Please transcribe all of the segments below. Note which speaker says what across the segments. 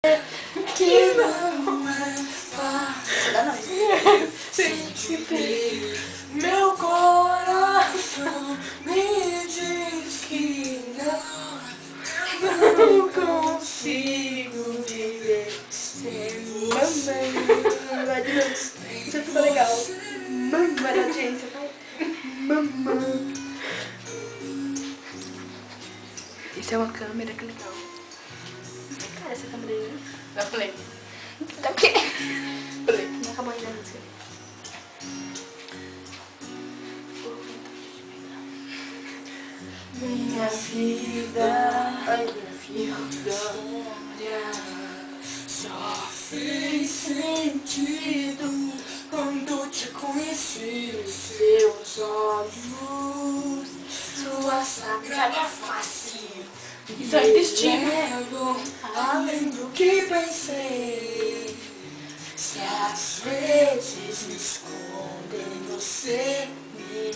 Speaker 1: Que não é fácil sentir. Meu coração me diz que não consigo viver sem mamãe. Vai de novo. Isso é tudo legal. Mamãe da audiência, vai. Mamãe. Isso é uma câmera, que legal. Cara, essa câmera aí. Eu falei. Tá o quê? Falei. Não acabou ainda a música. Minha vida, minha vida só fez sentido quando te conheci. Seus olhos, sua sagrada face. Isso é destino, além do que pensei. Se às vezes me escondem, você me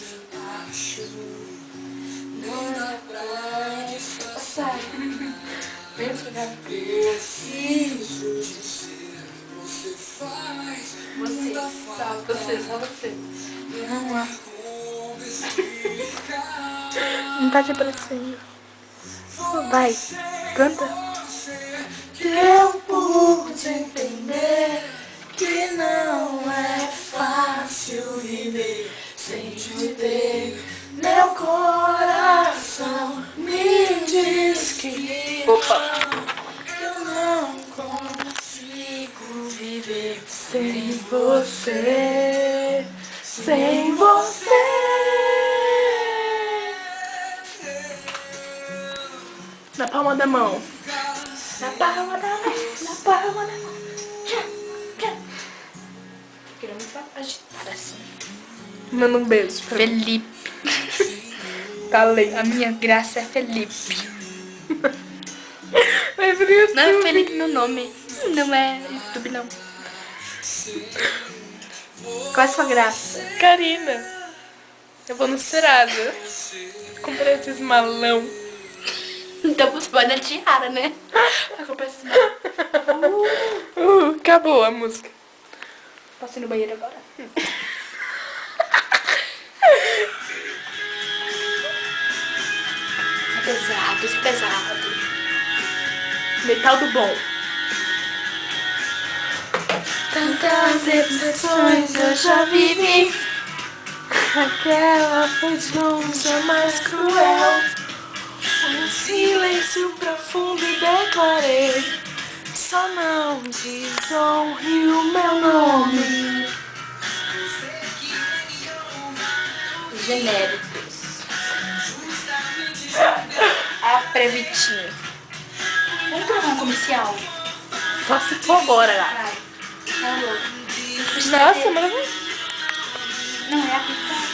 Speaker 1: achou. Não dá pra disfarçar. Preciso dizer, você faz. Só você. Não há como explicar. Não tá te parecendo. Vai, canta. Deu por te entender que não é fácil viver sem te ter. Meu coração me diz que eu não consigo viver sem você, sem você. Na palma da mão. Na palma da mão. Na palma da mão. Querendo agitar assim. Manda um beijo pra
Speaker 2: Felipe.
Speaker 1: tá lendo.
Speaker 2: A minha graça é Felipe.
Speaker 1: Mas por YouTube.
Speaker 2: Não é Felipe meu nome. Não é YouTube, não.
Speaker 1: Qual é a sua graça? Karina. Eu vou no Serasa. Comprei esses malão.
Speaker 2: Então você vai na tiara, né?
Speaker 1: Eu comprei esses malão. Acabou a música.
Speaker 2: Posso ir no banheiro agora? É pesado, isso é pesado.
Speaker 1: Metal do bom.
Speaker 2: Tantas decepções eu já vivi.
Speaker 1: Aquela foi sonsa mais cruel. Um silêncio profundo e declarei: só não desonre o meu nome.
Speaker 2: Genéricos. A Previtinho. Vamos gravar um comercial?
Speaker 1: Só se for agora, gata.
Speaker 2: Vai. Tá louco.
Speaker 1: Nossa, mas
Speaker 2: Não, é a pizza.